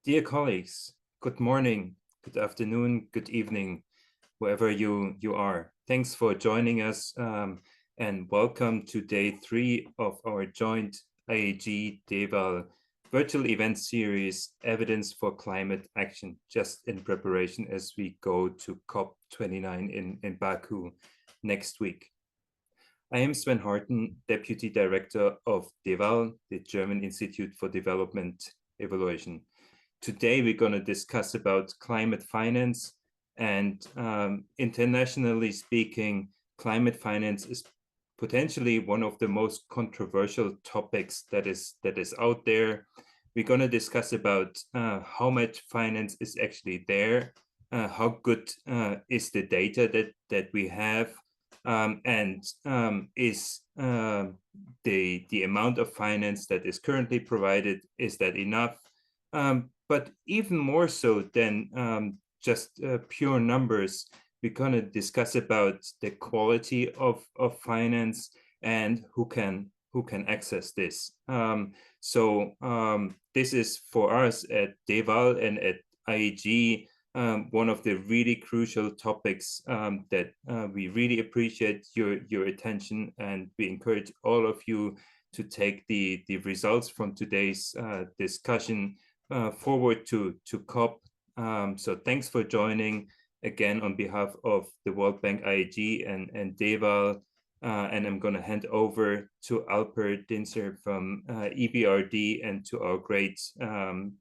Dear colleagues, good morning, good afternoon, good evening, wherever you are. Thanks for joining us and welcome to day 3 of our joint IAG DEval virtual event series, Evidence for Climate Action, just in preparation as we go to COP29 in Baku next week. I am Sven Harten, Deputy Director of DEval, the German Institute for Development Evaluation. Today, we're going to discuss about climate finance, and internationally speaking, climate finance is potentially one of the most controversial topics that is out there. We're going to discuss about how much finance is actually there, how good is the data that we have, and is the amount of finance that is currently provided, is that enough? But even more so than just pure numbers, we're going to discuss about the quality of finance and who can access this. This is for us at DEval and at IAG one of the really crucial topics that we really appreciate your attention, and we encourage all of you to take the results from today's discussion forward to COP. So thanks for joining again on behalf of the World Bank, IAG, and DEval. And I'm going to hand over to Alper, Dincer from EBRD, and to our great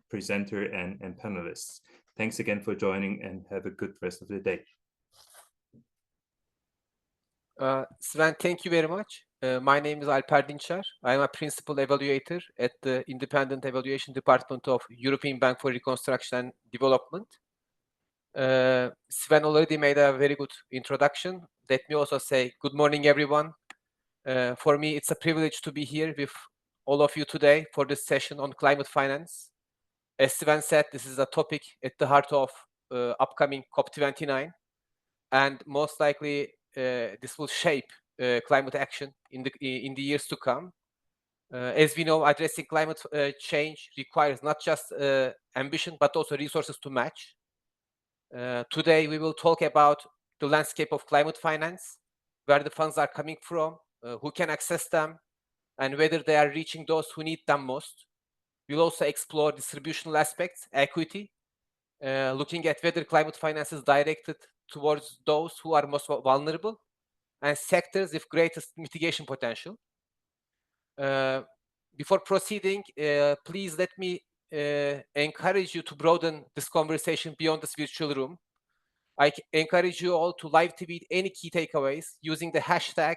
presenter and panelists. Thanks again for joining, and have a good rest of the day. Sven, thank you very much. My name is Alper Dincer. I am a principal evaluator at the Independent Evaluation Department of European Bank for Reconstruction and Development. Sven already made a very good introduction. Let me also say good morning, everyone. For me, it's a privilege to be here with all of you today for this session on climate finance. As Sven said, this is a topic at the heart of upcoming COP29, and most likely this will shape climate action in the years to come. As we know, addressing climate change requires not just ambition, but also resources to match. Today, we will talk about the landscape of climate finance, where the funds are coming from, who can access them, and whether they are reaching those who need them most. We'll also explore distributional aspects, equity, looking at whether climate finance is directed towards those who are most vulnerable, and sectors with greatest mitigation potential. Before proceeding, please let me encourage you to broaden this conversation beyond this virtual room. I encourage you all to live tweet any key takeaways using the hashtag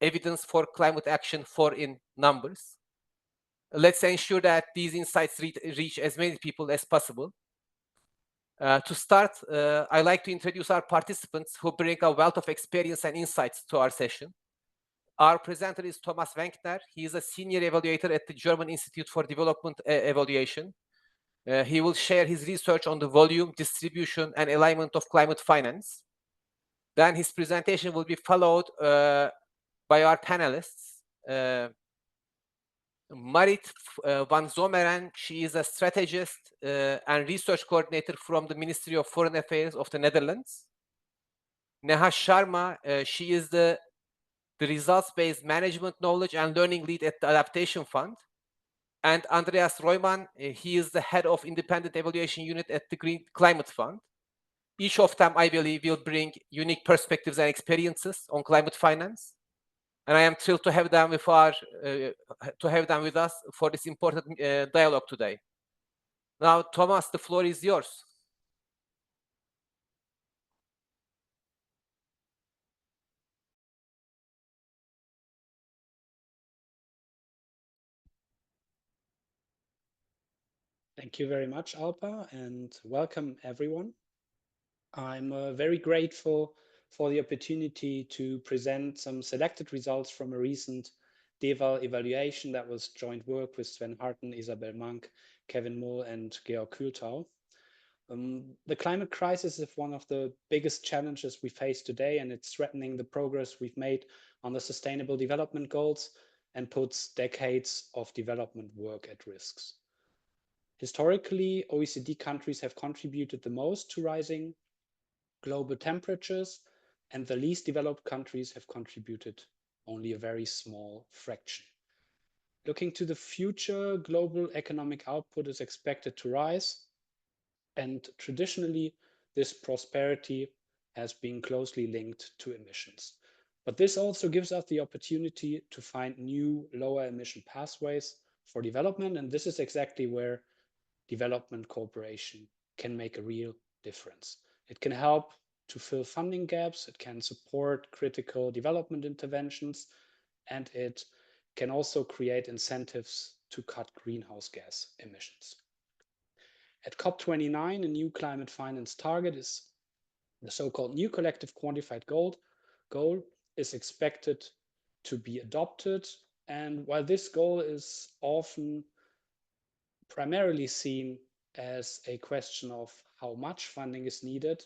evidence for climate action for in numbers. Let's ensure that these insights reach as many people as possible. To start, I'd like to introduce our participants who bring a wealth of experience and insights to our session. Our presenter is Thomas Wencker. He is a senior evaluator at the German Institute for Development Evaluation. He will share his research on the volume, distribution, and alignment of climate finance. Then his presentation will be followed by our panelists. Marit van Zomeren, she is a strategist and research coordinator from the Ministry of Foreign Affairs of the Netherlands. Neha Sharma, she is the results-based management knowledge and learning lead at the Adaptation Fund. And Andreas Reumann, he is the head of independent evaluation unit at the Green Climate Fund. Each of them, I believe, will bring unique perspectives and experiences on climate finance. And I am thrilled to have them with us for this important dialogue today. Now, Thomas, the floor is yours. Thank you very much, Alper, and welcome everyone. I'm very grateful for the opportunity to present some selected results from a recent DEval evaluation that was joint work with Sven Harten, Isabel Mank, Kevin Mull, and Georg Kühltau. The climate crisis is one of the biggest challenges we face today, and it's threatening the progress we've made on the Sustainable Development Goals and puts decades of development work at risk. Historically, OECD countries have contributed the most to rising global temperatures, and the least developed countries have contributed only a very small fraction. Looking to the future, global economic output is expected to rise, and traditionally, this prosperity has been closely linked to emissions. But this also gives us the opportunity to find new lower emission pathways for development, and this is exactly where development cooperation can make a real difference. It can help to fill funding gaps, it can support critical development interventions, and it can also create incentives to cut greenhouse gas emissions. At COP29, a new climate finance target is the so-called new collective quantified goal is expected to be adopted. And while this goal is often primarily seen as a question of how much funding is needed,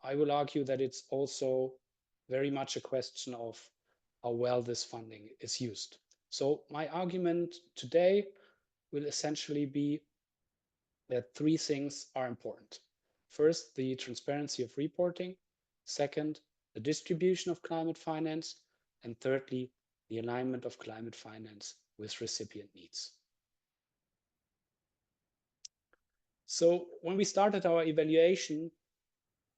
I will argue that it's also very much a question of how well this funding is used. So my argument today will essentially be that three things are important. First, the transparency of reporting. Second, the distribution of climate finance. And thirdly, the alignment of climate finance with recipient needs. So when we started our evaluation,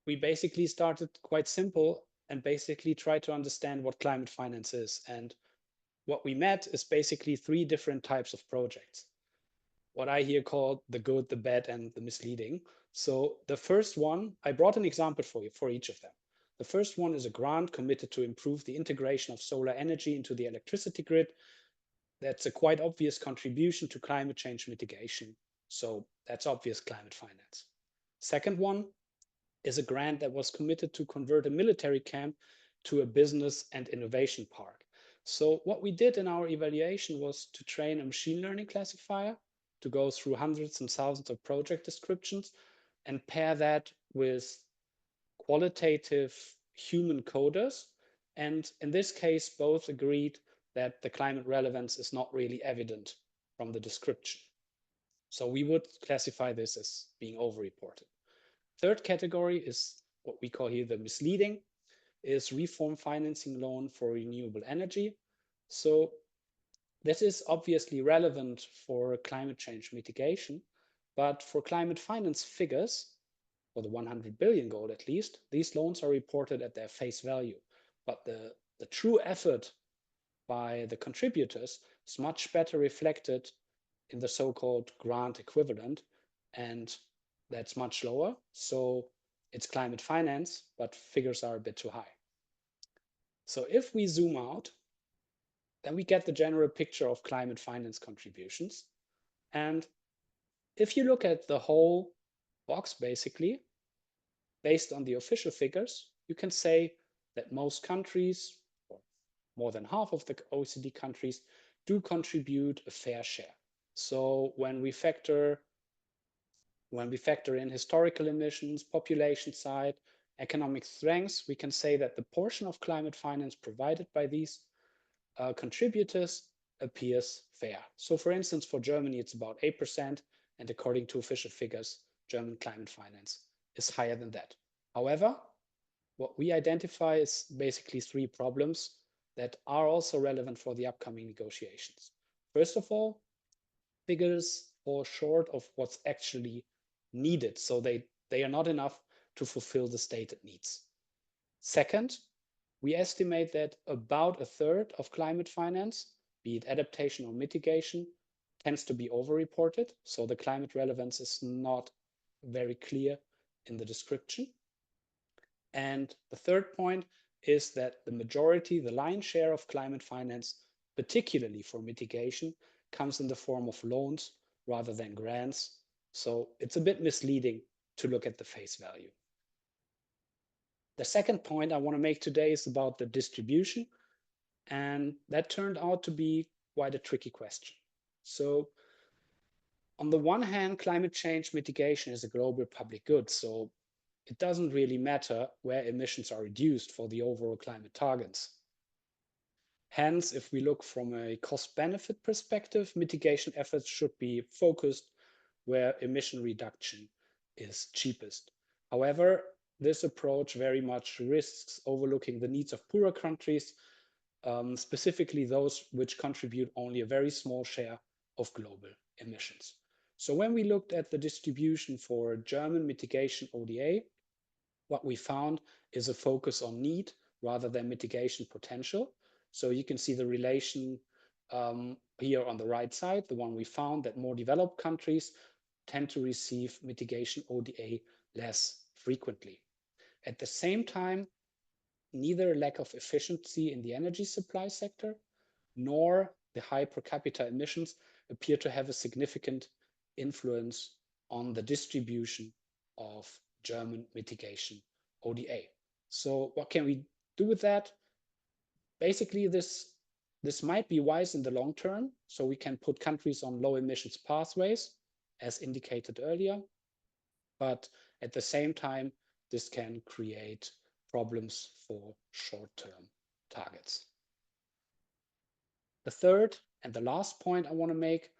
we basically started quite simple and basically tried to understand what climate finance is. And what we met is basically three different types of projects. What I here call the good, the bad, and the misleading. So the first one, I brought an example for you for each of them. The first one is a grant committed to improve the integration of solar energy into the electricity grid. That's a quite obvious contribution to climate change mitigation. So that's obvious climate finance. Second one is a grant that was committed to convert a military camp to a business and innovation park. So what we did in our evaluation was to train a machine learning classifier to go through hundreds and thousands of project descriptions and pair that with qualitative human coders. And in this case, both agreed that the climate relevance is not really evident from the description. So we would classify this as being overreported. Third category is what we call here the misleading, is reform financing loan for renewable energy. So this is obviously relevant for climate change mitigation, but for climate finance figures, for the 100 billion goal at least, these loans are reported at their face value. But the true effort by the contributors is much better reflected in the so-called grant equivalent, and that's much lower. So it's climate finance, but figures are a bit too high. So if we zoom out, then we get the general picture of climate finance contributions. And if you look at the whole box, basically, based on the official figures, you can say that most countries, or more than half of the OECD countries, do contribute a fair share. So when we factor in historical emissions, population side, economic strengths, we can say that the portion of climate finance provided by these contributors appears fair. So for instance, for Germany, it's about 8%, and according to official figures, German climate finance is higher than that. However, what we identify is basically three problems that are also relevant for the upcoming negotiations. First of all, figures fall short of what's actually needed. So they are not enough to fulfill the stated needs. Second, we estimate that about a third of climate finance, be it adaptation or mitigation, tends to be overreported. So the climate relevance is not very clear in the description. And the third point is that the majority, the lion's share of climate finance, particularly for mitigation, comes in the form of loans rather than grants. So it's a bit misleading to look at the face value. The second point I want to make today is about the distribution. And that turned out to be quite a tricky question. So on the one hand, climate change mitigation is a global public good. So it doesn't really matter where emissions are reduced for the overall climate targets. Hence, if we look from a cost-benefit perspective, mitigation efforts should be focused where emission reduction is cheapest. However, this approach very much risks overlooking the needs of poorer countries, specifically those which contribute only a very small share of global emissions. So when we looked at the distribution for German mitigation ODA, what we found is a focus on need rather than mitigation potential. So you can see the relation here on the right side, the one we found, that more developed countries tend to receive mitigation ODA less frequently. At the same time, neither lack of efficiency in the energy supply sector nor the high per capita emissions appear to have a significant influence on the distribution of German mitigation ODA. So what can we do with that? Basically, this might be wise in the long term, so we can put countries on low emissions pathways, as indicated earlier, but at the same time, this can create problems for short-term targets. The third and the last point I want to make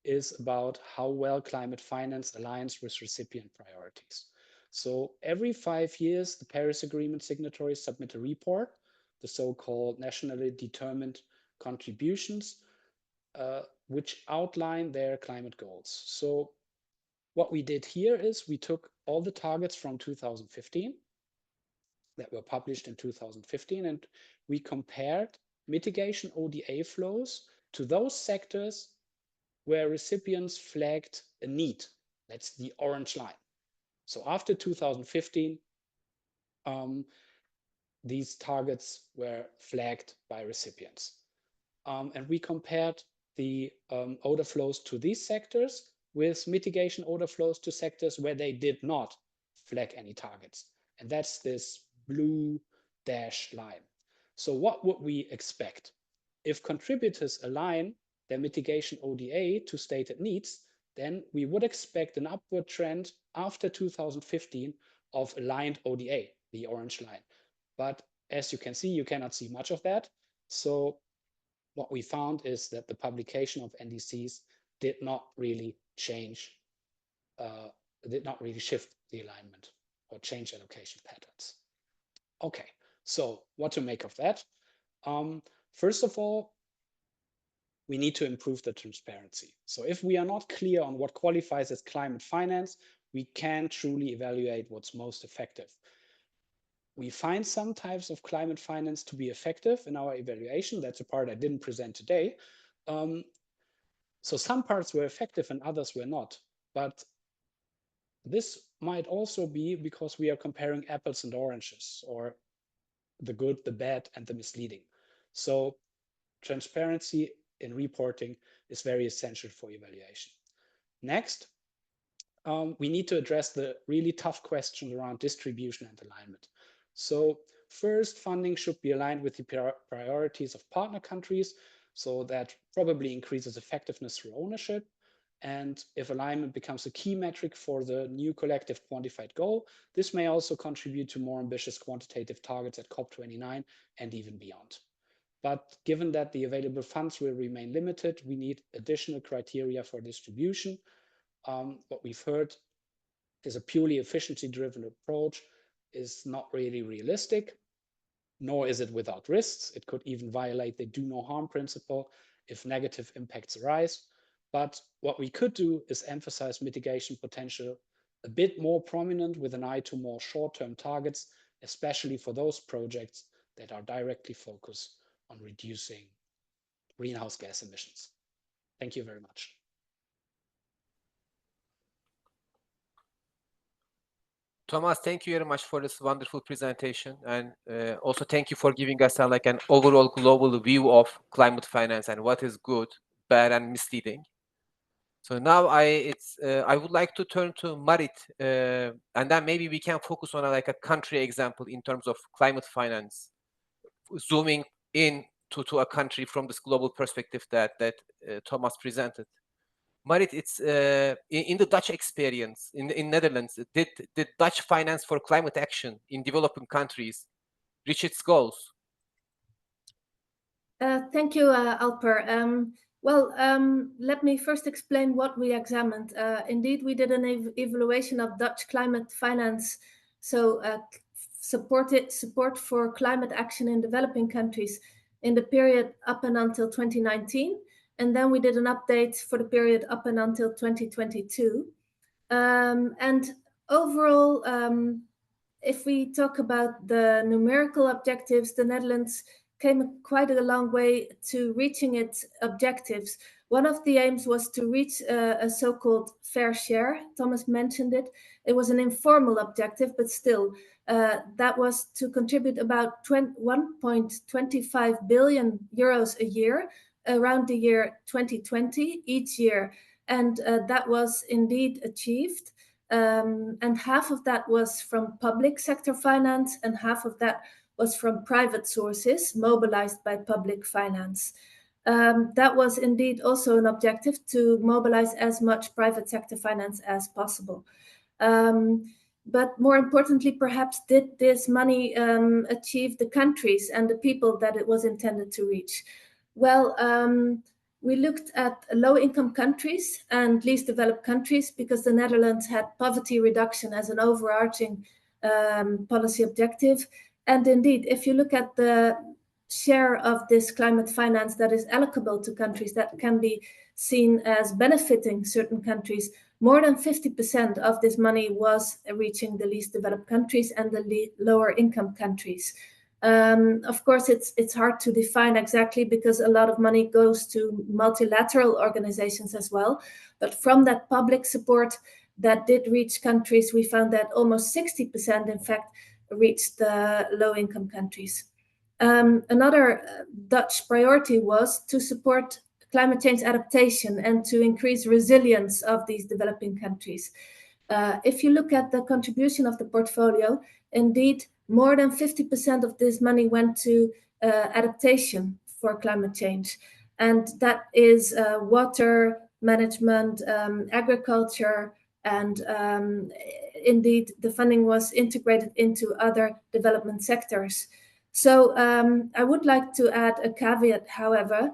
is about how well climate finance aligns with recipient priorities. So every 5 years, the Paris Agreement signatories submit a report, the so-called nationally determined contributions, which outline their climate goals. So what we did here is we took all the targets from 2015 that were published in 2015, and we compared mitigation ODA flows to those sectors where recipients flagged a need. That's the orange line. So after 2015, these targets were flagged by recipients. And we compared the odor flows to these sectors with mitigation odor flows to sectors where they did not flag any targets. And that's this blue dashed line. So what would we expect? If contributors align their mitigation ODA to stated needs, then we would expect an upward trend after 2015 of aligned ODA, the orange line. But as you can see, you cannot see much of that. So what we found is that the publication of NDCs did not really change, did not really shift the alignment or change allocation patterns. Okay, so what to make of that? First of all, we need to improve the transparency. So if we are not clear on what qualifies as climate finance, we can't truly evaluate what's most effective. We find some types of climate finance to be effective in our evaluation. That's a part I didn't present today. So some parts were effective and others were not. But this might also be because we are comparing apples and oranges, or the good, the bad, and the misleading. So transparency in reporting is very essential for evaluation. Next, we need to address the really tough questions around distribution and alignment. So first, funding should be aligned with the priorities of partner countries, so that probably increases effectiveness through ownership. And if alignment becomes a key metric for the new collective quantified goal, this may also contribute to more ambitious quantitative targets at COP29 and even beyond. But given that the available funds will remain limited, we need additional criteria for distribution. What we've heard is a purely efficiency-driven approach is not really realistic, nor is it without risks. It could even violate the do no harm principle if negative impacts arise. But what we could do is emphasize mitigation potential a bit more prominent with an eye to more short-term targets, especially for those projects that are directly focused on reducing greenhouse gas emissions. Thank you very much. Thomas, thank you very much for this wonderful presentation, and also thank you for giving us like an overall global view of climate finance and what is good, bad, and misleading. So now I would like to turn to Marit, and then maybe we can focus on like a country example in terms of climate finance, zooming in to a country from this global perspective that Thomas presented. Marit, it's in the Dutch experience in Netherlands, did Dutch finance for climate action in developing countries reach its goals? Thank you, Alper. Well, let me first explain what we examined. Indeed, we did an evaluation of Dutch climate finance, so support for climate action in developing countries in the period up and until 2019. And then we did an update for the period up and until 2022. And overall, if we talk about the numerical objectives, the Netherlands came quite a long way to reaching its objectives. One of the aims was to reach a so-called fair share. Thomas mentioned it. It was an informal objective, but still, that was to contribute about 1.25 billion euros a year around the year 2020 each year. And that was indeed achieved. And half of that was from public sector finance, and half of that was from private sources mobilized by public finance. That was indeed also an objective, to mobilize as much private sector finance as possible. But more importantly, perhaps, did this money achieve the countries and the people that it was intended to reach? Well, we looked at low-income countries and least developed countries because the Netherlands had poverty reduction as an overarching policy objective. And indeed, if you look at the share of this climate finance that is allocable to countries, that can be seen as benefiting certain countries, more than 50% of this money was reaching the least developed countries and the lower income countries. Of course, it's hard to define exactly because a lot of money goes to multilateral organizations as well. But from that public support that did reach countries, we found that almost 60%, in fact, reached the low-income countries. Another Dutch priority was to support climate change adaptation and to increase resilience of these developing countries. If you look at the contribution of the portfolio, indeed, more than 50% of this money went to adaptation for climate change. And that is water management, agriculture, and indeed, the funding was integrated into other development sectors. So I would like to add a caveat, however,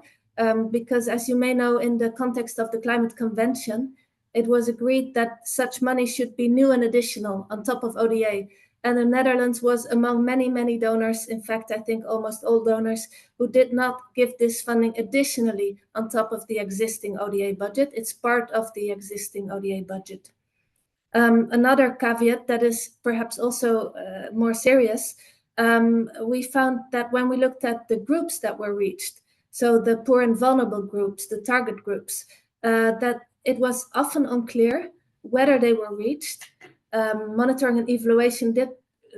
because as you may know, in the context of the Climate Convention, it was agreed that such money should be new and additional on top of ODA. And the Netherlands was among many, many donors, in fact, I think almost all donors, who did not give this funding additionally on top of the existing ODA budget. It's part of the existing ODA budget. Another caveat that is perhaps also more serious, we found that when we looked at the groups that were reached, so the poor and vulnerable groups, the target groups, that it was often unclear whether they were reached. Monitoring and evaluation did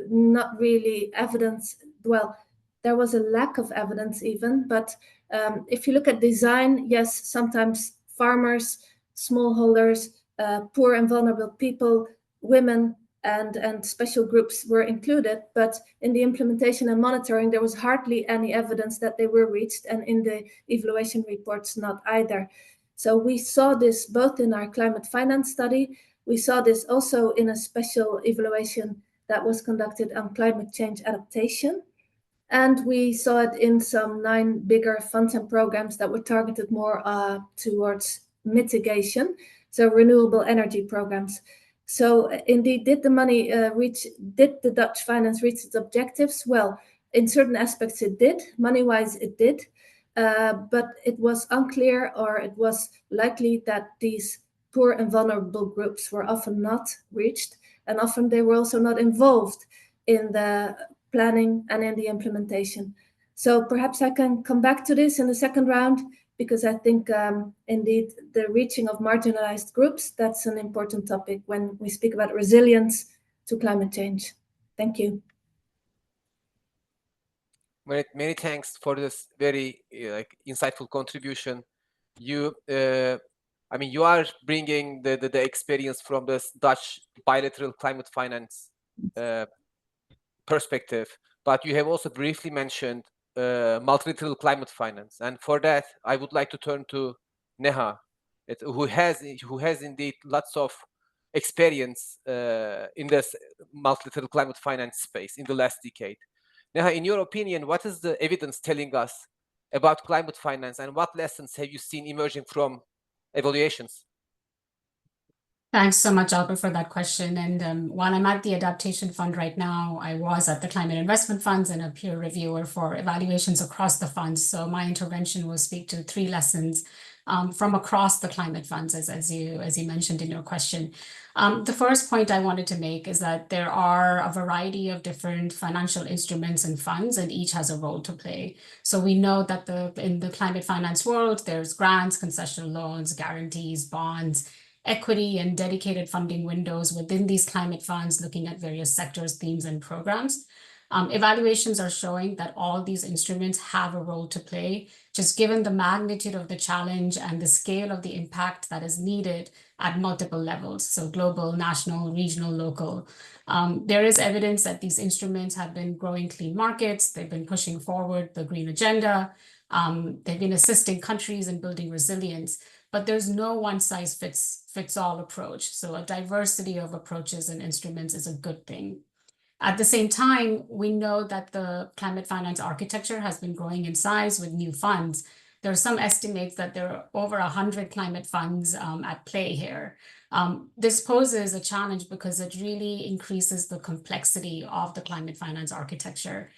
not really evidence, well, there was a lack of evidence even, but if you look at design, yes, sometimes farmers, smallholders, poor and vulnerable people, women, and special groups were included, but in the implementation and monitoring, there was hardly any evidence that they were reached, and in the evaluation reports, not either. So we saw this both in our climate finance study. We saw this also in a special evaluation that was conducted on climate change adaptation. And we saw it in some 9 bigger funds and programs that were targeted more towards mitigation, so renewable energy programs. So indeed, did the money did the Dutch finance reach its objectives? Well, in certain aspects it did, money-wise it did, but it was unclear, or it was likely that these poor and vulnerable groups were often not reached, and often they were also not involved in the planning and in the implementation. So perhaps I can come back to this in the second round, because I think indeed the reaching of marginalized groups, that's an important topic when we speak about resilience to climate change. Thank you. Many thanks for this very insightful contribution. You, I mean, you are bringing the experience from this Dutch bilateral climate finance perspective, but you have also briefly mentioned multilateral climate finance, and for that I would like to turn to Neha, who has indeed lots of experience in this multilateral climate finance space in the last decade. Neha, in your opinion, what is the evidence telling us about climate finance, and what lessons have you seen emerging from evaluations? Thanks so much, Alper, for that question. And while I'm at the Adaptation Fund right now, I was at the Climate Investment Funds and a peer reviewer for evaluations across the funds. So my intervention will speak to 3 lessons from across the climate funds, as you mentioned in your question. The first point I wanted to make is that there are a variety of different financial instruments and funds, and each has a role to play. So we know that in the climate finance world, there's grants, concessional loans, guarantees, bonds, equity, and dedicated funding windows within these climate funds, looking at various sectors, themes, and programs. Evaluations are showing that all these instruments have a role to play, just given the magnitude of the challenge and the scale of the impact that is needed at multiple levels, so global, national, regional, local. There is evidence that these instruments have been growing clean markets, they've been pushing forward the green agenda, they've been assisting countries in building resilience, but there's no one-size-fits-all approach. So a diversity of approaches and instruments is a good thing. At the same time, we know that the climate finance architecture has been growing in size with new funds. There are some estimates that there are over 100 climate funds at play here. This poses a challenge because it really increases the complexity of the climate finance architecture.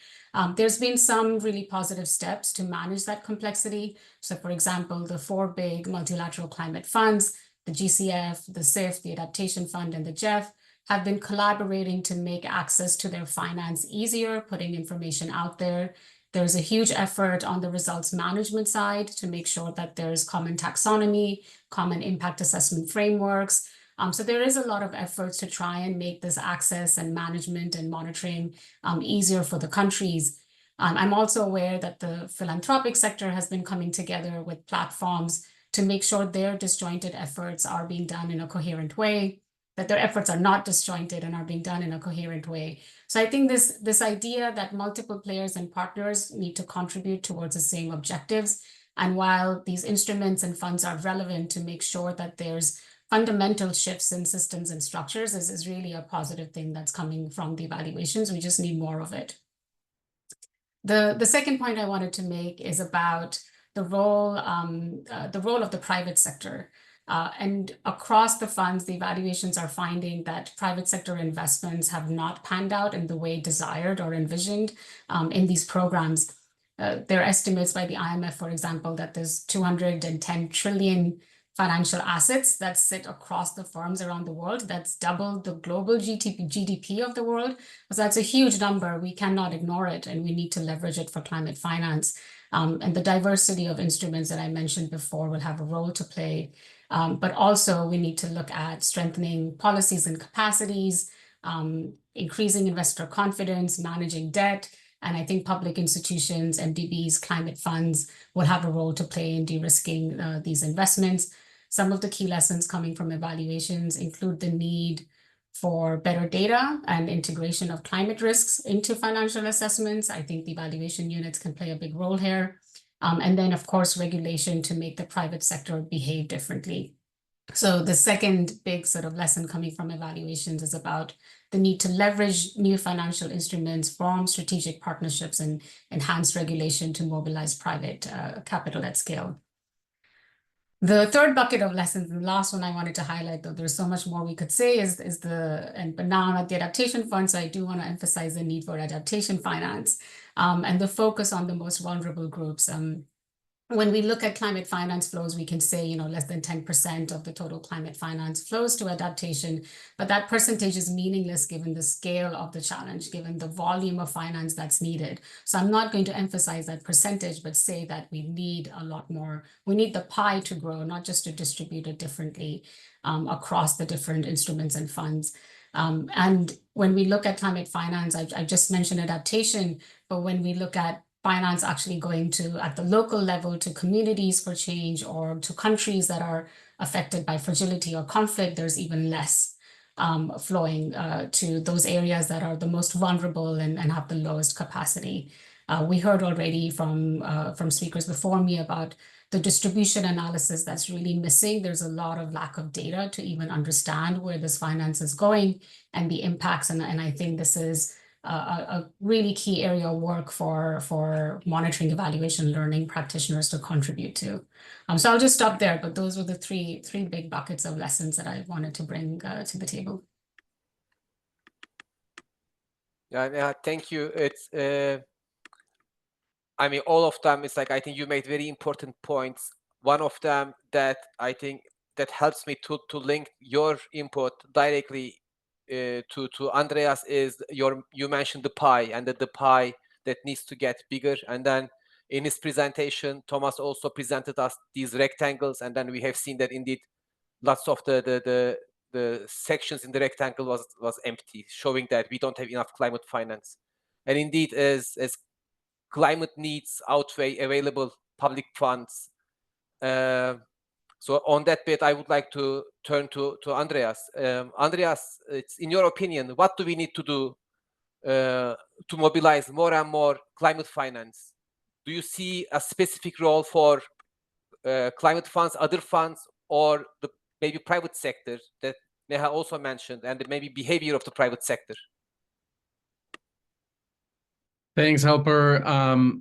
There's been some really positive steps to manage that complexity. So for example, the 4 big multilateral climate funds, the GCF, the CIF, the Adaptation Fund, and the GEF, have been collaborating to make access to their finance easier, putting information out there. There's a huge effort on the results management side to make sure that there's common taxonomy, common impact assessment frameworks. So there is a lot of efforts to try and make this access and management and monitoring easier for the countries. I'm also aware that the philanthropic sector has been coming together with platforms to make sure their disjointed efforts are being done in a coherent way, that their efforts are not disjointed and are being done in a coherent way. So I think this idea that multiple players and partners need to contribute towards the same objectives. And while these instruments and funds are relevant to make sure that there's fundamental shifts in systems and structures, is really a positive thing that's coming from the evaluations. We just need more of it. The second point I wanted to make is about the role of the private sector. And across the funds, the evaluations are finding that private sector investments have not panned out in the way desired or envisioned in these programs. There are estimates by the IMF, for example, that there's 210 trillion financial assets that sit across the firms around the world. That's double the global GDP of the world. So that's a huge number. We cannot ignore it, and we need to leverage it for climate finance. And the diversity of instruments that I mentioned before will have a role to play. But also we need to look at strengthening policies and capacities, increasing investor confidence, managing debt. And I think public institutions, MDBs, climate funds will have a role to play in de-risking these investments. Some of the key lessons coming from evaluations include the need for better data and integration of climate risks into financial assessments. I think the evaluation units can play a big role here. And then, of course, regulation to make the private sector behave differently. So the second big sort of lesson coming from evaluations is about the need to leverage new financial instruments, form strategic partnerships, and enhance regulation to mobilize private capital at scale. The third bucket of lessons, and the last one I wanted to highlight, though there's so much more we could say, but now I'm at the Adaptation Fund, so I do want to emphasize the need for adaptation finance and the focus on the most vulnerable groups. When we look at climate finance flows, we can say, less than 10% of the total climate finance flows to adaptation, but that percentage is meaningless given the scale of the challenge, given the volume of finance that's needed. So I'm not going to emphasize that percentage, but say that we need a lot more. We need the pie to grow, not just to distribute it differently across the different instruments and funds. And when we look at climate finance, I just mentioned adaptation, but when we look at finance actually going to, at the local level, to communities for change or to countries that are affected by fragility or conflict, there's even less flowing to those areas that are the most vulnerable and have the lowest capacity. We heard already from speakers before me about the distribution analysis that's really missing. There's a lot of lack of data to even understand where this finance is going and the impacts. And I think this is a really key area of work for monitoring, evaluation, learning practitioners to contribute to. So I'll just stop there, but those were the three big buckets of lessons that I wanted to bring to the table. Yeah, thank you. It's I mean, all of them is like, I think you made very important points. One of them that I think that helps me to link your input directly to Andreas is you mentioned the pie, and that the pie that needs to get bigger. And then in his presentation, Thomas also presented us these rectangles, and then we have seen that indeed lots of the sections in the rectangle was empty, showing that we don't have enough climate finance. And indeed, as climate needs outweigh available public funds. So on that bit, I would like to turn to Andreas. Andreas, it's in your opinion, what do we need to do to mobilize more and more climate finance? Do you see a specific role for climate funds, other funds, or the maybe private sector that Neha also mentioned, and maybe behavior of the private sector? Thanks, Alper.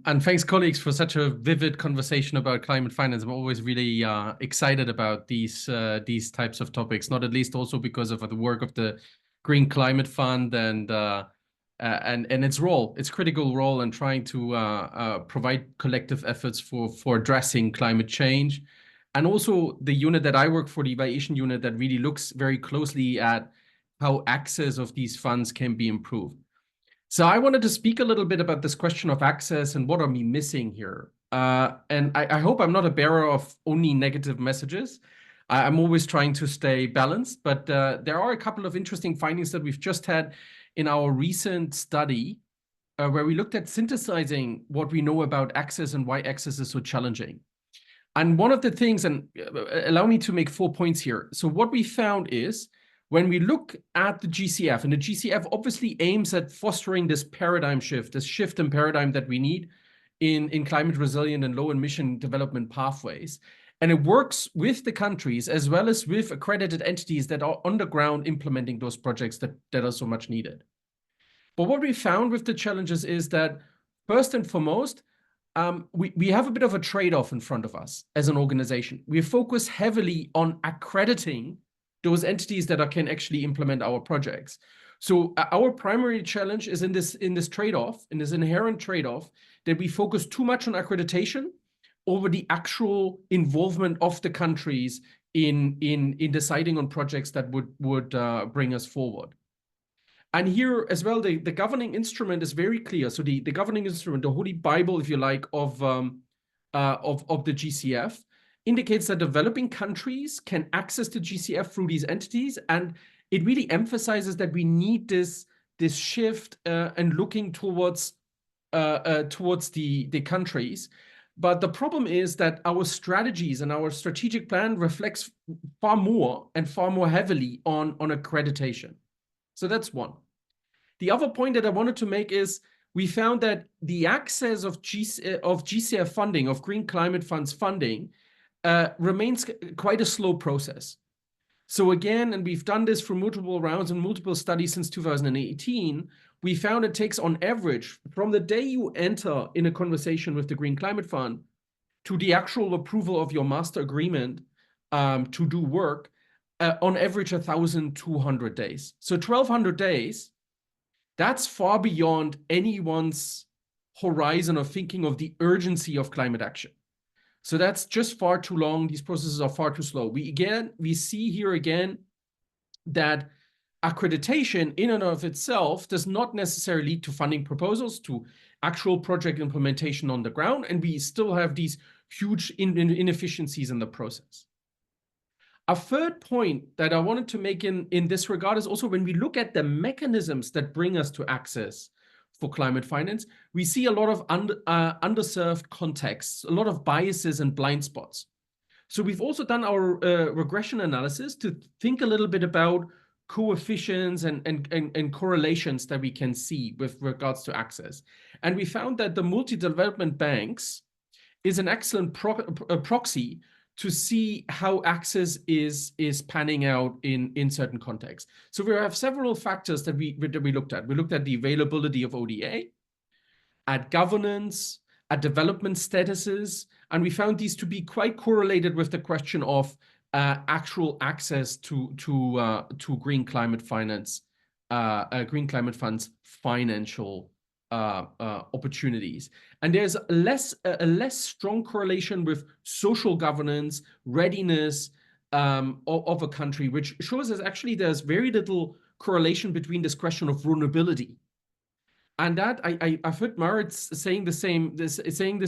And thanks, colleagues, for such a vivid conversation about climate finance. I'm always really excited about these types of topics, not at least also because of the work of the Green Climate Fund and its role, its critical role in trying to provide collective efforts for addressing climate change. And also the unit that I work for, the evaluation unit, that really looks very closely at how access of these funds can be improved. So I wanted to speak a little bit about this question of access and what are we missing here. And I hope I'm not a bearer of only negative messages. I'm always trying to stay balanced, but there are a couple of interesting findings that we've just had in our recent study where we looked at synthesizing what we know about access and why access is so challenging. And one of the things, and allow me to make 4 points here. So what we found is, when we look at the GCF, and the GCF obviously aims at fostering this paradigm shift, this shift in paradigm that we need in climate resilient and low emission development pathways. And it works with the countries as well as with accredited entities that are on the ground implementing those projects that are so much needed. But what we found with the challenges is that first and foremost, we have a bit of a trade-off in front of us as an organization. We focus heavily on accrediting those entities that can actually implement our projects. So our primary challenge is in this trade-off, in this inherent trade-off, that we focus too much on accreditation over the actual involvement of the countries in deciding on projects that would bring us forward. And here as well, the governing instrument is very clear. So the governing instrument, the Holy Bible, if you like, of the GCF, indicates that developing countries can access the GCF through these entities, and it really emphasizes that we need this shift and looking towards the countries. But the problem is that our strategies and our strategic plan reflects far more heavily on accreditation. So that's one. The other point that I wanted to make is we found that the access of GCF funding, of Green Climate Funds funding, remains quite a slow process. So again, and we've done this for multiple rounds and multiple studies since 2018, we found it takes on average from the day you enter in a conversation with the Green Climate Fund to the actual approval of your master agreement to do work, on average 1,200 days. So 1,200 days, that's far beyond anyone's horizon of thinking of the urgency of climate action. So that's just far too long. These processes are far too slow. We see here again that accreditation in and of itself does not necessarily lead to funding proposals, to actual project implementation on the ground, and we still have these huge inefficiencies in the process. A third point that I wanted to make in this regard is also when we look at the mechanisms that bring us to access for climate finance, we see a lot of underserved contexts, a lot of biases and blind spots. So we've also done our regression analysis to think a little bit about coefficients and correlations that we can see with regards to access. And we found that the multi-development banks is an excellent proxy to see how access is panning out in certain contexts. So we have several factors that we looked at. We looked at the availability of ODA, at governance, at development statuses, and we found these to be quite correlated with the question of actual access to green climate finance, green climate funds financial opportunities. And there's a less strong correlation with social governance, readiness of a country, which shows us actually there's very little correlation between this question of vulnerability. And that I've heard Marit saying saying this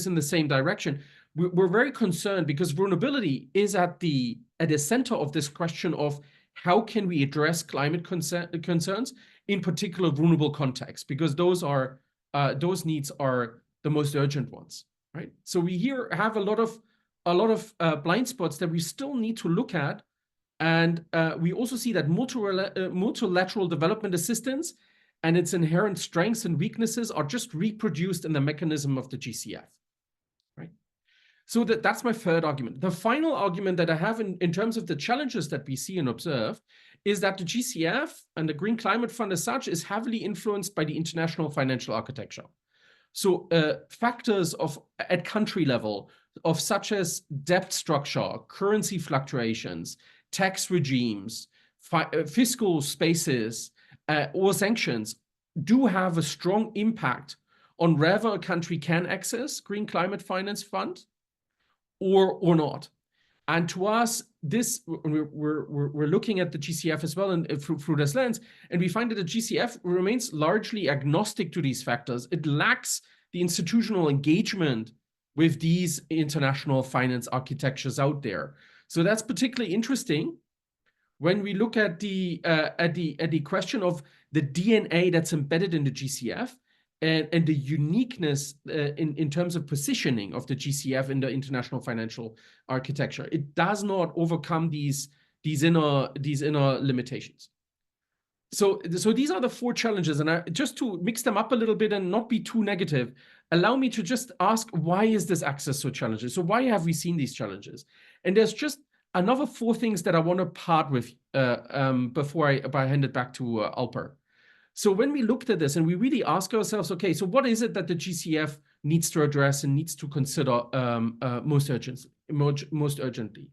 in the same direction. We're very concerned because vulnerability is at the center of this question of how can we address climate concerns, in particular vulnerable contexts, because those needs are the most urgent ones, right? So we here have a lot of blind spots that we still need to look at, and we also see that multilateral development assistance and its inherent strengths and weaknesses are just reproduced in the mechanism of the GCF, right? So that's my third argument. The final argument that I have in terms of the challenges that we see and observe is that the GCF and the Green Climate Fund as such is heavily influenced by the international financial architecture. So factors at country level of such as debt structure, currency fluctuations, tax regimes, fiscal spaces, or sanctions do have a strong impact on whether a country can access Green Climate Finance Fund or not. And to us, we're looking at the GCF as well and through this lens, and we find that the GCF remains largely agnostic to these factors. It lacks the institutional engagement with these international finance architectures out there. So that's particularly interesting when we look at the question of the DNA that's embedded in the GCF and the uniqueness in terms of positioning of the GCF in the international financial architecture. It does not overcome these inner limitations. So these are the four challenges, and just to mix them up a little bit and not be too negative, allow me to just ask, why is this access so challenging? So why have we seen these challenges? And there's just another four things that I want to part with before I hand it back to Alper. So when we looked at this and we really ask ourselves, okay, so what is it that the GCF needs to address and needs to consider most urgently?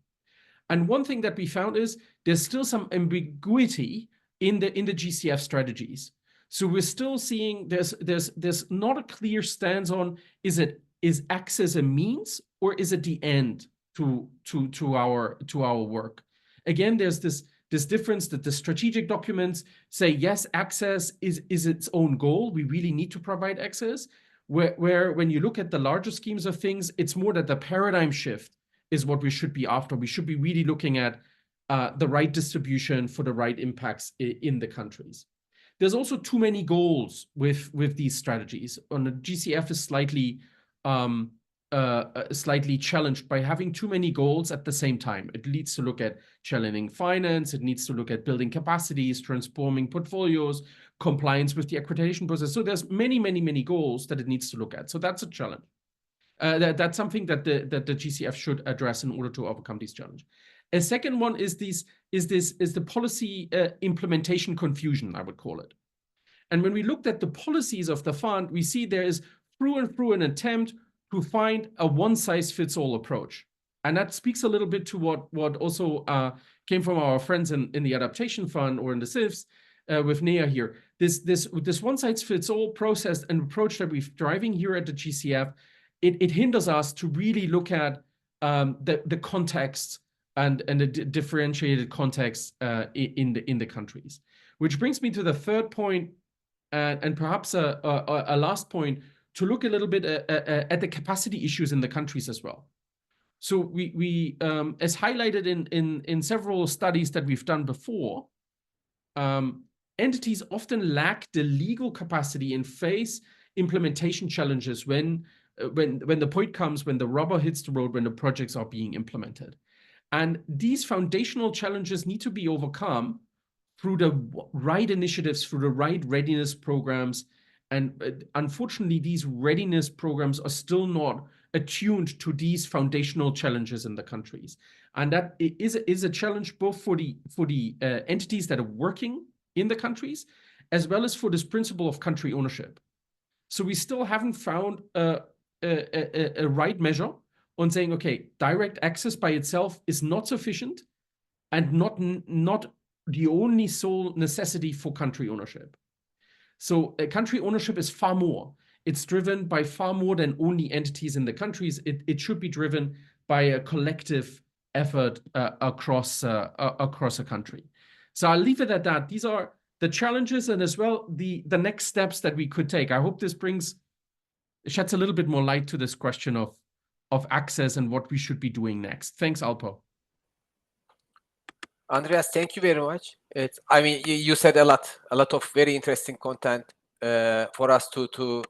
And one thing that we found is there's still some ambiguity in the GCF strategies. So we're still seeing there's not a clear stance on is access a means or is it the end to our work? Again, there's this difference that the strategic documents say, yes, access is its own goal. We really need to provide access. Where when you look at the larger schemes of things, it's more that the paradigm shift is what we should be after. We should be really looking at the right distribution for the right impacts in the countries. There's also too many goals with these strategies. On the GCF is slightly challenged by having too many goals at the same time. It needs to look at challenging finance, it needs to look at building capacities, transforming portfolios, compliance with the accreditation process. So there's many goals that it needs to look at. So that's a challenge. That's something that the GCF should address in order to overcome these challenges. A second one is the policy implementation confusion, I would call it. And when we looked at the policies of the fund, we see there is through and through an attempt to find a one-size-fits-all approach. And that speaks a little bit to what also came from our friends in the Adaptation Fund or in the CIFs with Neha here. This one-size-fits-all process and approach that we're driving here at the GCF, it hinders us to really look at the context and the differentiated context in the countries. Which brings me to the third point, and perhaps a last point, to look a little bit at the capacity issues in the countries as well. So we as highlighted in several studies that we've done before, entities often lack the legal capacity and face implementation challenges when the point comes, when the rubber hits the road, when the projects are being implemented. And these foundational challenges need to be overcome through the right initiatives, through the right readiness programs. And unfortunately, these readiness programs are still not attuned to these foundational challenges in the countries. And that is a challenge both for the entities that are working in the countries, as well as for this principle of country ownership. So we still haven't found a right measure on saying, okay, direct access by itself is not sufficient and not the only sole necessity for country ownership. So country ownership is far more. It's driven by far more than only entities in the countries. It should be driven by a collective effort across a country. So I'll leave it at that. These are the challenges and as well the next steps that we could take. I hope this sheds a little bit more light to this question of access and what we should be doing next. Thanks, Alper. Andreas, thank you very much. I mean, you said a lot of very interesting content for us to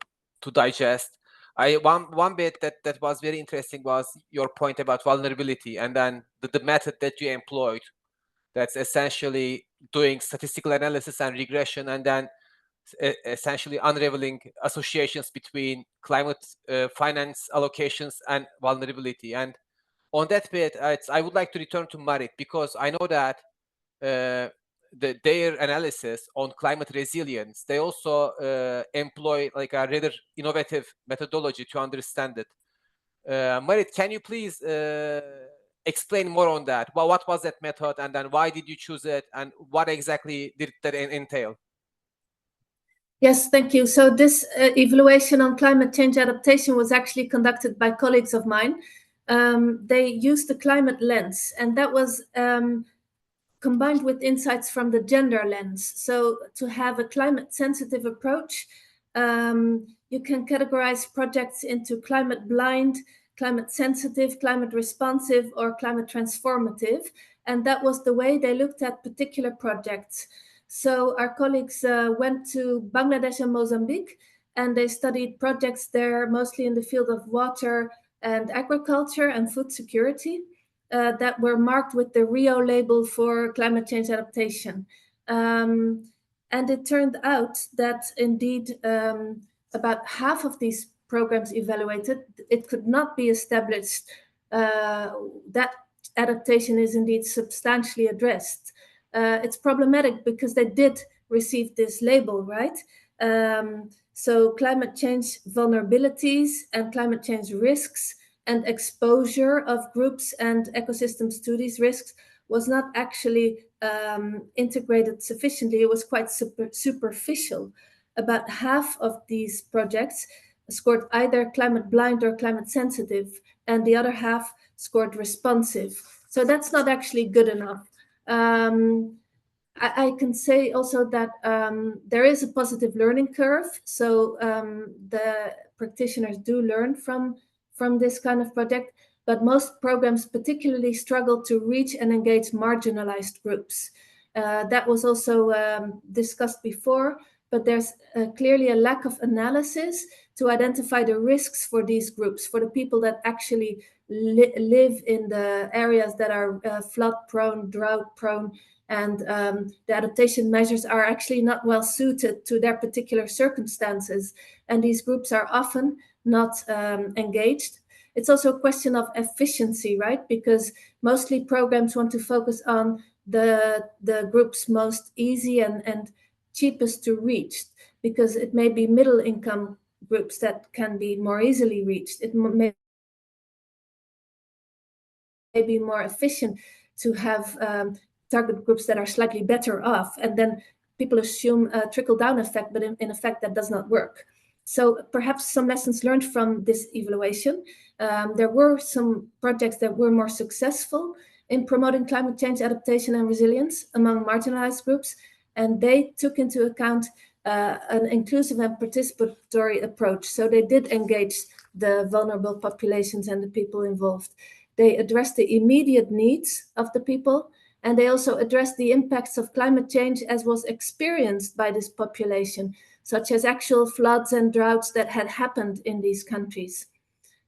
digest. One bit that was very interesting was your point about vulnerability, and then the method that you employed. That's essentially doing statistical analysis and regression, and then essentially unraveling associations between climate finance allocations and vulnerability. And on that bit, I would like to return to Marit, because I know that their analysis on climate resilience, they also employ like a rather innovative methodology to understand it. Marit, can you please explain more on that? Well, what was that method, and then why did you choose it, and what exactly did that entail? Yes, thank you. So this evaluation on climate change adaptation was actually conducted by colleagues of mine. They used the climate lens, and that was combined with insights from the gender lens. So to have a climate sensitive approach, you can categorize projects into climate blind, climate sensitive, climate responsive, or climate transformative. And that was the way they looked at particular projects. So our colleagues went to Bangladesh and Mozambique, and they studied projects there, mostly in the field of water and agriculture and food security, that were marked with the Rio label for climate change adaptation. And it turned out that indeed about half of these programs evaluated, it could not be established that adaptation is indeed substantially addressed. It's problematic because they did receive this label, right? So climate change vulnerabilities and climate change risks and exposure of groups and ecosystems to these risks was not actually integrated sufficiently. It was quite superficial. About half of these projects scored either climate blind or climate sensitive, and the other half scored responsive. So that's not actually good enough. I can say also that there is a positive learning curve. So the practitioners do learn from this kind of project, but most programs particularly struggle to reach and engage marginalized groups. That was also discussed before, but there's clearly a lack of analysis to identify the risks for these groups, for the people that actually live in the areas that are flood prone, drought prone, and the adaptation measures are actually not well suited to their particular circumstances. And these groups are often not engaged. It's also a question of efficiency, right? Because mostly programs want to focus on the groups most easy and cheapest to reach, because it may be middle income groups that can be more easily reached. It may be more efficient to have target groups that are slightly better off, and then people assume a trickle-down effect, but in effect that does not work. So perhaps some lessons learned from this evaluation. There were some projects that were more successful in promoting climate change adaptation and resilience among marginalized groups, and they took into account an inclusive and participatory approach. So they did engage the vulnerable populations and the people involved. They addressed the immediate needs of the people, and they also addressed the impacts of climate change as was experienced by this population, such as actual floods and droughts that had happened in these countries.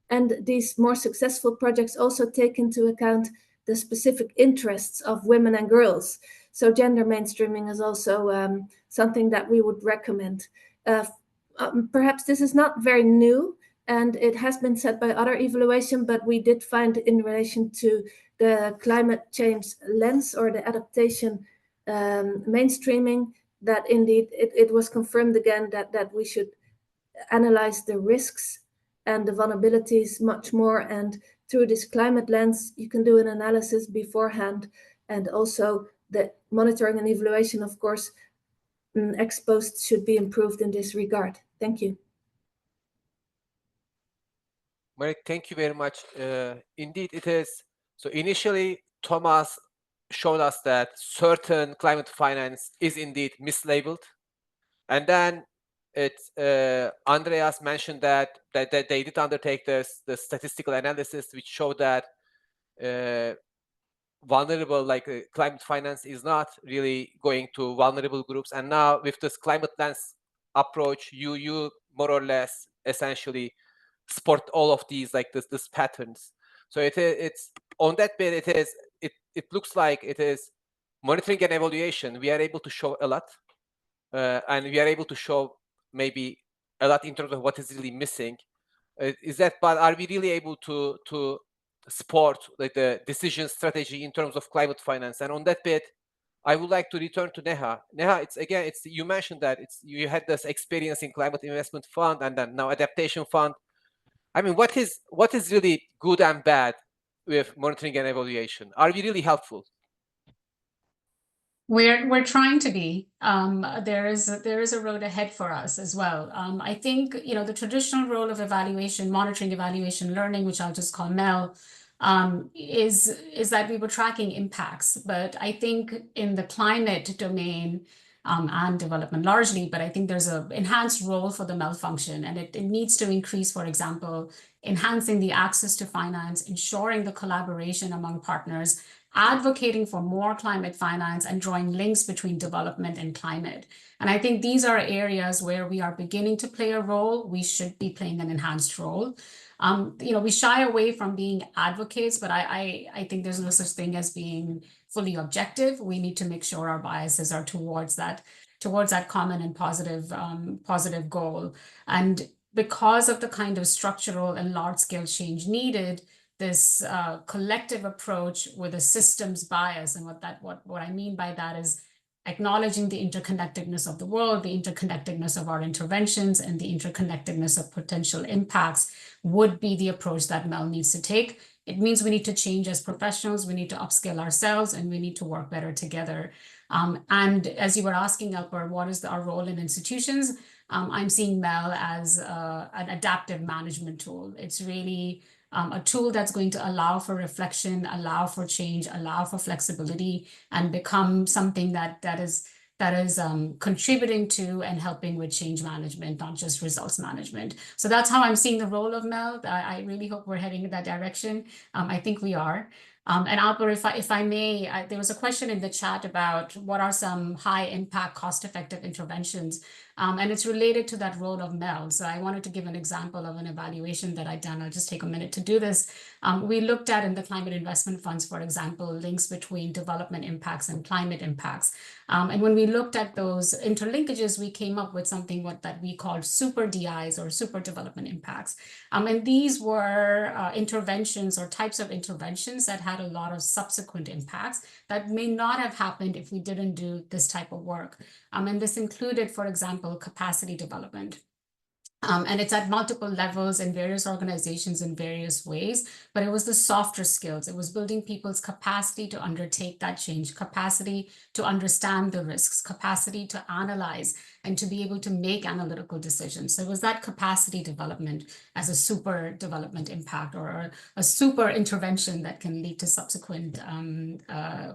And these more successful projects also take into account the specific interests of women and girls. So gender mainstreaming is also something that we would recommend. Perhaps this is not very new, And it has been said by other evaluation, but we did find in relation to the climate change lens or the adaptation mainstreaming that indeed it was confirmed again that we should analyze the risks and the vulnerabilities much more. And through this climate lens, you can do an analysis beforehand, and also the monitoring and evaluation, of course, ex post should be improved in this regard. Thank you. Marit, thank you very much. Indeed, it is. So initially, Thomas showed us that certain climate finance is indeed mislabeled. And then Andreas mentioned that they did undertake the statistical analysis, which showed that vulnerable, like climate finance is not really going to vulnerable groups. And now with this climate lens approach, you more or less essentially spot all of these like this patterns. So it's on that bit, it looks like it is monitoring and evaluation. We are able to show a lot, and we are able to show maybe a lot in terms of what is really missing. Is that, but are we really able to support like the decision strategy in terms of climate finance? And on that bit, I would like to return to Neha. Neha, it's you mentioned that you had this experience in climate investment fund and then now adaptation fund. I mean, what is really good and bad with monitoring and evaluation? Are we really helpful? We're trying to be. There is a road ahead for us as well. I think the traditional role of evaluation, monitoring, evaluation, learning, which I'll just call MEL, is that we were tracking impacts. But I think in the climate domain and development largely, but I think there's an enhanced role for the MEL function, and it needs to increase, for example, enhancing the access to finance, ensuring the collaboration among partners, advocating for more climate finance, and drawing links between development and climate. And I think these are areas where we are beginning to play a role. We should be playing an enhanced role. We shy away from being advocates, but I think there's no such thing as being fully objective. We need to make sure our biases are towards that common and positive goal. And because of the kind of structural and large-scale change needed, this collective approach with a systems bias, and what I mean by that is acknowledging the interconnectedness of the world, the interconnectedness of our interventions, and the interconnectedness of potential impacts would be the approach that MEL needs to take. It means we need to change as professionals, we need to upskill ourselves, and we need to work better together. And as you were asking, Alper, what is our role in institutions? I'm seeing MEL as an adaptive management tool. It's really a tool that's going to allow for reflection, allow for change, allow for flexibility, and become something that is contributing to and helping with change management, not just results management. So that's how I'm seeing the role of MEL. I really hope we're heading in that direction. I think we are. And Alper, if I may, there was a question in the chat about what are some high impact, cost-effective interventions. And it's related to that role of MEL. So I wanted to give an example of an evaluation that I've done. I'll just take a minute to do this. We looked at in the climate investment funds, for example, links between development impacts and climate impacts. And when we looked at those interlinkages, we came up with something that we called super DIs or super development impacts. And these were interventions or types of interventions that had a lot of subsequent impacts that may not have happened if we didn't do this type of work. And this included, for example, capacity development. And it's at multiple levels in various organizations in various ways, but it was the softer skills. It was building people's capacity to undertake that change, capacity to understand the risks, capacity to analyze and to be able to make analytical decisions. So it was that capacity development as a super development impact or a super intervention that can lead to subsequent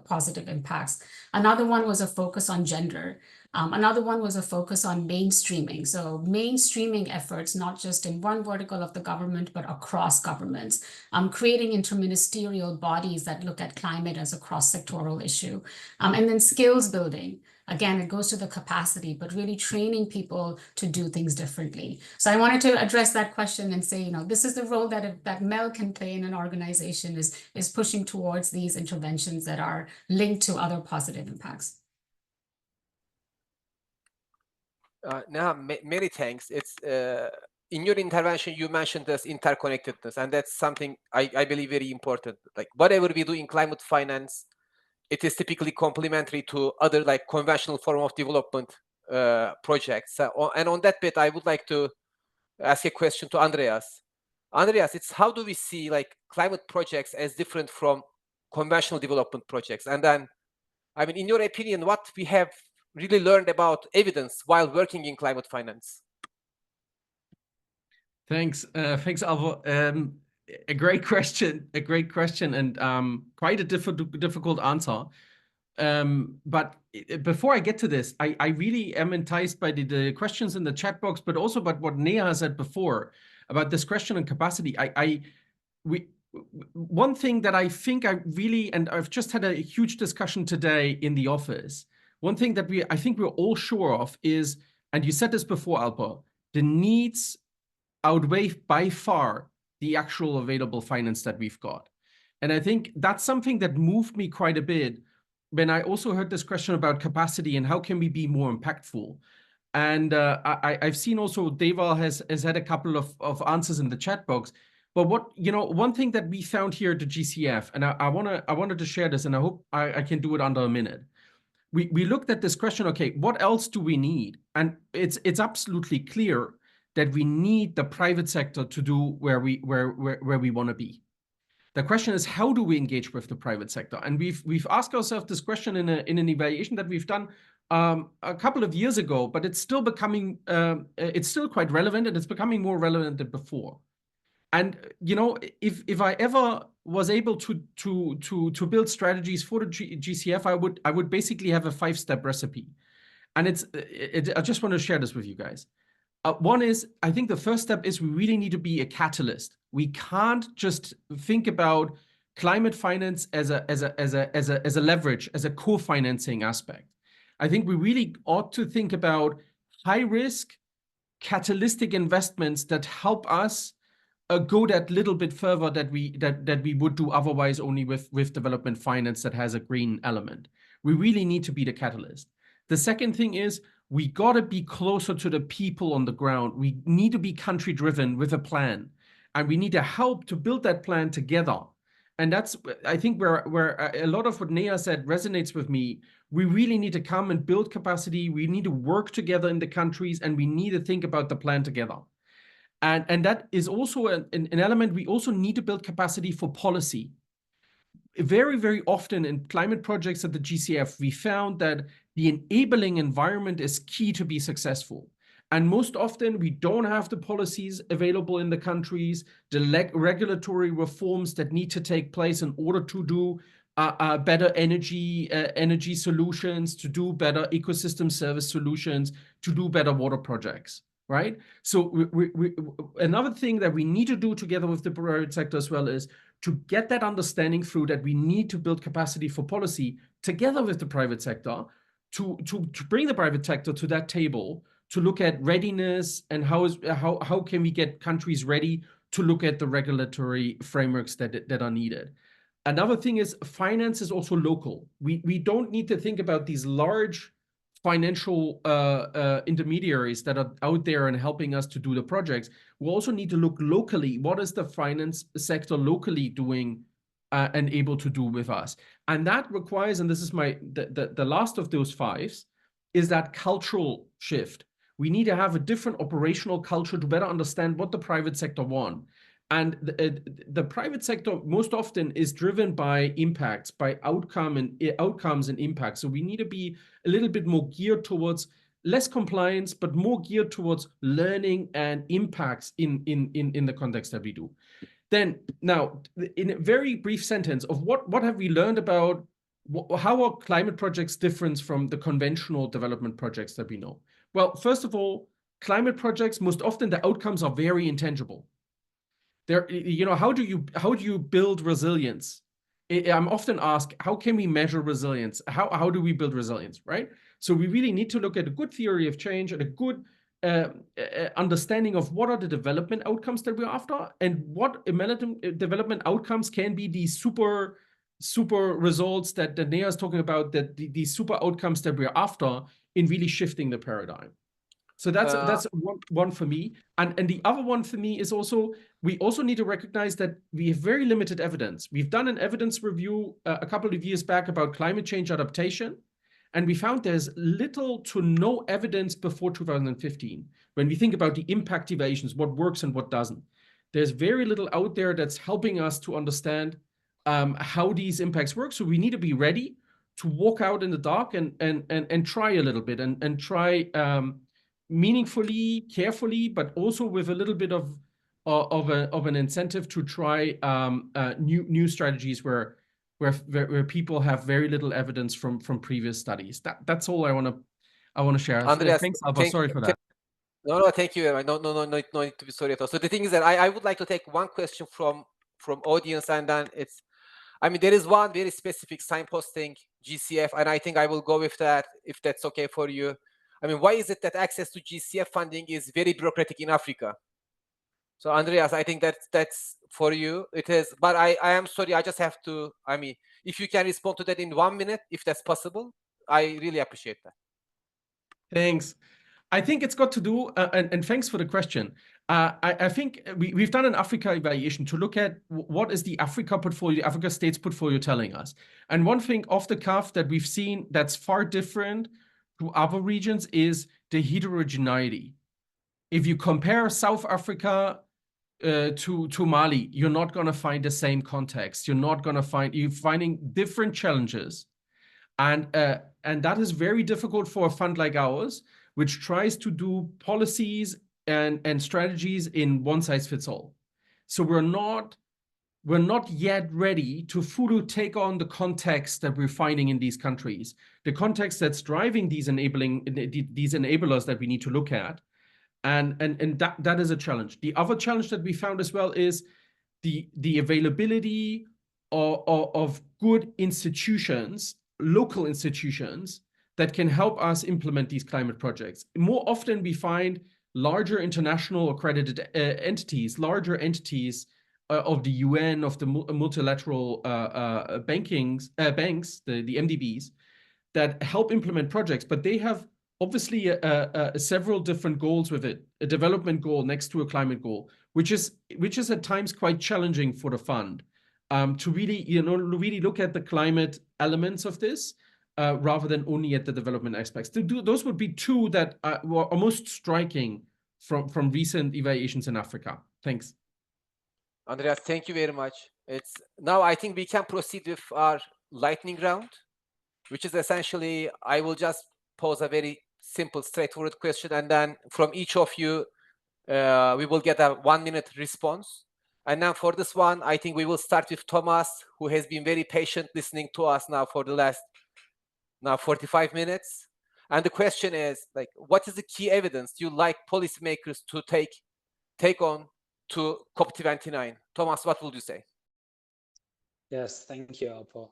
positive impacts. Another one was a focus on gender. Another one was a focus on mainstreaming. So mainstreaming efforts, not just in one vertical of the government, but across governments, creating interministerial bodies that look at climate as a cross-sectoral issue. And then skills building. Again, it goes to the capacity, but really training people to do things differently. So I wanted to address that question and say, this is the role that MEL can play in an organization is pushing towards these interventions that are linked to other positive impacts. Now, many thanks. It's in your intervention, you mentioned this interconnectedness, and that's something I believe very important. Like whatever we do in climate finance, it is typically complementary to other like conventional form of development projects. And on that bit, I would like to ask a question to Andreas. Andreas, it's how do we see like climate projects as different from conventional development projects? And then, I mean, in your opinion, what we have really learned about evidence while working in climate finance? Thanks, Alper. A great question, and quite a difficult answer. But before I get to this, I really am enticed by the questions in the chat box, but also about what Neha said before about this question on capacity. One thing that I think and I've just had a huge discussion today in the office. One thing that I think we're all sure of is, and you said this before, Alper, the needs outweigh by far the actual available finance that we've got. And I think that's something that moved me quite a bit when I also heard this question about capacity and how can we be more impactful. And I've seen also DEval has had a couple of answers in the chat box. But one thing that we found here at the GCF, and I wanted to share this, and I hope I can do it under a minute. We looked at this question, okay, what else do we need? And it's absolutely clear that we need the private sector to do where we want to be. The question is, how do we engage with the private sector? And we've asked ourselves this question in an evaluation that we've done a couple of years ago, but it's still becoming it's still quite relevant, and it's becoming more relevant than before. And if I ever was able to build strategies for the GCF, I would basically have a 5-step recipe. And I just want to share this with you guys. One is, I think the first step is we really need to be a catalyst. We can't just think about climate finance as a leverage, as a co-financing aspect. I think we really ought to think about high risk, catalytic investments that help us go that little bit further that we would do otherwise only with development finance that has a green element. We really need to be the catalyst. The second thing is, we got to be closer to the people on the ground. We need to be country driven with a plan, and we need to help to build that plan together. And that's, I think, where a lot of what Neha said resonates with me. We really need to come and build capacity. We need to work together in the countries, and we need to think about the plan together. And that is also an element. We also need to build capacity for policy. Very, very often in climate projects at the GCF, we found that the enabling environment is key to be successful. And most often, we don't have the policies available in the countries, the regulatory reforms that need to take place in order to do better energy solutions, to do better ecosystem service solutions, to do better water projects, right? So another thing that we need to do together with the private sector as well is to get that understanding through that we need to build capacity for policy together with the private sector to bring the private sector to that table to look at readiness and how can we get countries ready to look at the regulatory frameworks that are needed. Another thing is finance is also local. We don't need to think about these large financial intermediaries that are out there and helping us to do the projects. We also need to look locally. What is the finance sector locally doing and able to do with us? And that requires, and this is the last of those 5s, is that cultural shift. We need to have a different operational culture to better understand what the private sector wants. And the private sector most often is driven by impacts, by outcomes and impacts. So we need to be a little bit more geared towards less compliance, but more geared towards learning and impacts in the context that we do. Then now, in a very brief sentence of what have we learned about how are climate projects different from the conventional development projects that we know? Well, first of all, climate projects, most often the outcomes are very intangible. How do you build resilience? I'm often asked, how can we measure resilience? How do we build resilience, right? So we really need to look at a good theory of change and a good understanding of what are the development outcomes that we're after, and what development outcomes can be these super results that Neha is talking about, that these super outcomes that we're after in really shifting the paradigm. So that's one for me. And the other one for me is also, we also need to recognize that we have very limited evidence. We've done an evidence review a couple of years back about climate change adaptation, and we found there's little to no evidence before 2015. When we think about the impact evaluations, what works and what doesn't, there's very little out there that's helping us to understand how these impacts work. So we need to be ready to walk out in the dark and try a little bit and try meaningfully, carefully, but also with a little bit of an incentive to try new strategies where people have very little evidence from previous studies. That's all I want to share. Andreas, thanks, Alper. Sorry for that. No, thank you. No need to be sorry at all. So the thing is that I would like to take one question from audience, and then it's, I mean, there is one very specific signposting GCF, and I think I will go with that if that's okay for you. I mean, why is it that access to GCF funding is very bureaucratic in Africa? So Andreas, I think that's for you. It is, but I am sorry, I just have to, I mean, if you can respond to that in 1 minute, if that's possible, I really appreciate that. Thanks. I think it's got to do, and thanks for the question. I think we've done an Africa evaluation to look at what is the Africa portfolio, Africa states portfolio telling us. And one thing off the cuff that we've seen that's far different to other regions is the heterogeneity. If you compare South Africa to Mali, you're not going to find the same context. You're finding different challenges. And that is very difficult for a fund like ours, which tries to do policies and strategies in one size fits all. So we're not yet ready to fully take on the context that we're finding in these countries, the context that's driving these enablers that we need to look at. And that is a challenge. The other challenge that we found as well is the availability of good institutions, local institutions, that can help us implement these climate projects. More often we find larger international accredited entities, larger entities of the UN, of the multilateral banks, the MDBs, that help implement projects, but they have obviously several different goals with it, a development goal next to a climate goal, which is at times quite challenging for the fund to really look at the climate elements of this, rather than only at the development aspects. Those would be two that were most striking from recent evaluations in Africa. Thanks. Andreas, thank you very much. Now I think we can proceed with our lightning round, which is essentially, I will just pose a very simple, straightforward question, and then from each of you, we will get a 1 minute response. And now for this one, I think we will start with Thomas, who has been very patient listening to us now for the last 45 minutes. And the question is, like, what is the key evidence you like policymakers to take on to COP29? Thomas, what would you say? Yes, thank you, Alper.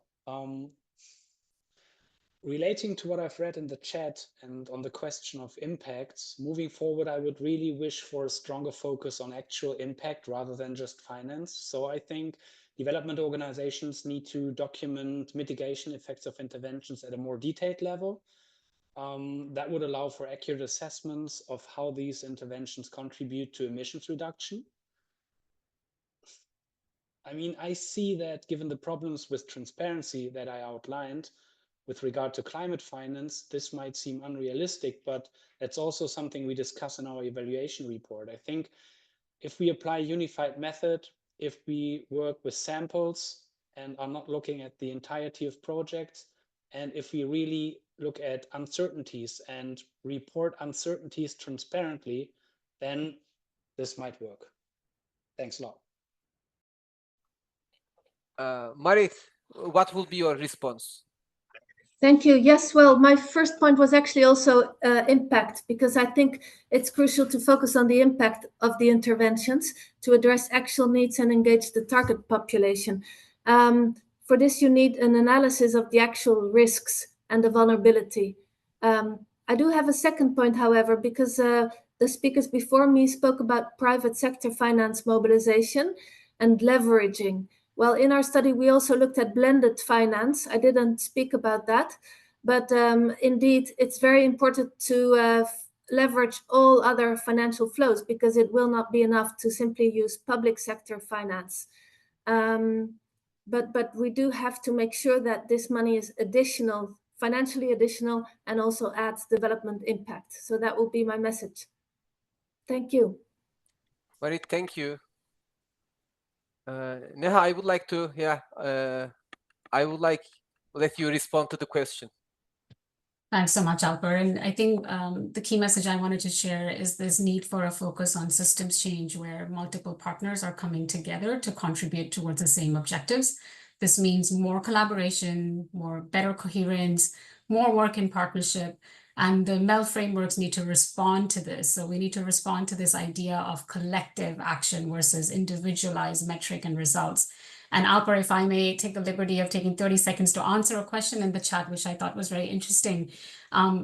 Relating to what I've read in the chat and on the question of impacts, moving forward, I would really wish for a stronger focus on actual impact rather than just finance. So I think development organizations need to document mitigation effects of interventions at a more detailed level. That would allow for accurate assessments of how these interventions contribute to emissions reduction. I mean, I see that given the problems with transparency that I outlined with regard to climate finance, this might seem unrealistic, but that's also something we discuss in our evaluation report. I think if we apply a unified method, if we work with samples and are not looking at the entirety of projects, and if we really look at uncertainties and report uncertainties transparently, then this might work. Thanks a lot. Marit, what will be your response? Thank you. Yes, well, my first point was actually also impact, because I think it's crucial to focus on the impact of the interventions to address actual needs and engage the target population. For this, you need an analysis of the actual risks and the vulnerability. I do have a second point, however, because the speakers before me spoke about private sector finance mobilization and leveraging. Well, in our study, we also looked at blended finance. I didn't speak about that, but indeed, it's very important to leverage all other financial flows, because it will not be enough to simply use public sector finance. But we do have to make sure that this money is additional, financially additional, and also adds development impact. So that will be my message. Thank you. Marit, thank you. Neha, I would like to, let you respond to the question. Thanks so much, Alper. And I think the key message I wanted to share is this need for a focus on systems change, where multiple partners are coming together to contribute towards the same objectives. This means more collaboration, better coherence, more work in partnership, and the MEL frameworks need to respond to this. So we need to respond to this idea of collective action versus individualized metric and results. And Alper, if I may take the liberty of taking 30 seconds to answer a question in the chat, which I thought was very interesting,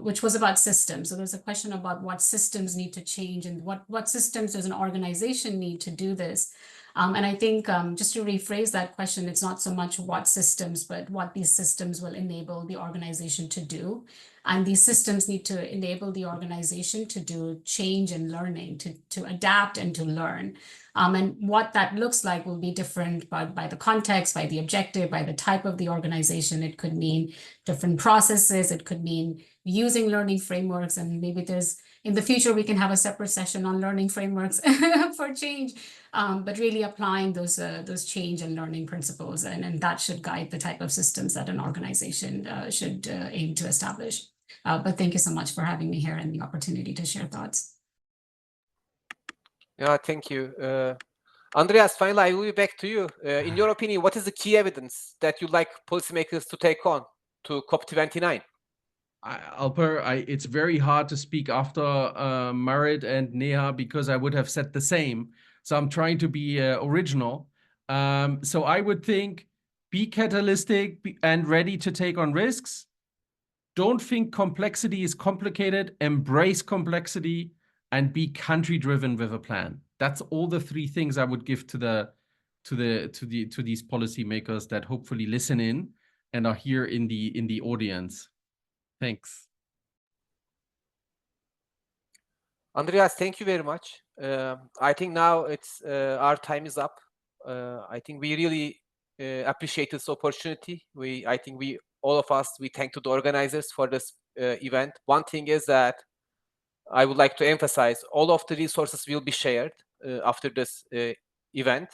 which was about systems. So there's a question about what systems need to change and what systems does an organization need to do this. And I think just to rephrase that question, it's not so much what systems, but what these systems will enable the organization to do. And these systems need to enable the organization to do change and learning, to adapt and to learn. And what that looks like will be different by the context, by the objective, by the type of the organization. It could mean different processes. It could mean using learning frameworks. And maybe in the future, we can have a separate session on learning frameworks for change, but really applying those change and learning principles. And that should guide the type of systems that an organization should aim to establish. But thank you so much for having me here and the opportunity to share thoughts. Yeah, thank you. Andreas, finally, I will be back to you. In your opinion, what is the key evidence that you'd like policymakers to take on to COP29? Alper, it's very hard to speak after Marit and Neha, because I would have said the same. So I'm trying to be original. So I would think, be catalytic and ready to take on risks. Don't think complexity is complicated. Embrace complexity and be country-driven with a plan. That's all the three things I would give to these policymakers that hopefully listen in and are here in the audience. Thanks. Andreas, thank you very much. I think now our time is up. I think we really appreciate this opportunity. All of us thank to the organizers for this event. One thing is that I would like to emphasize, all of the resources will be shared after this event.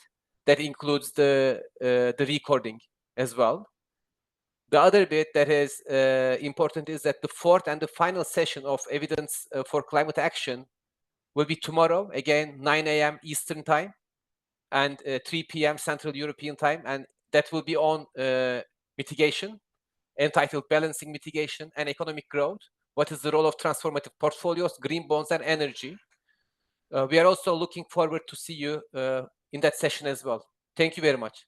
That includes the recording as well. The other bit that is important is that the fourth and the final session of Evidence for Climate Action will be tomorrow, again, 9 a.m. Eastern Time and 3 p.m. Central European Time. And that will be on mitigation, entitled Balancing Mitigation and Economic Growth. What is the role of transformative portfolios, green bonds, and energy? We are also looking forward to see you in that session as well. Thank you very much.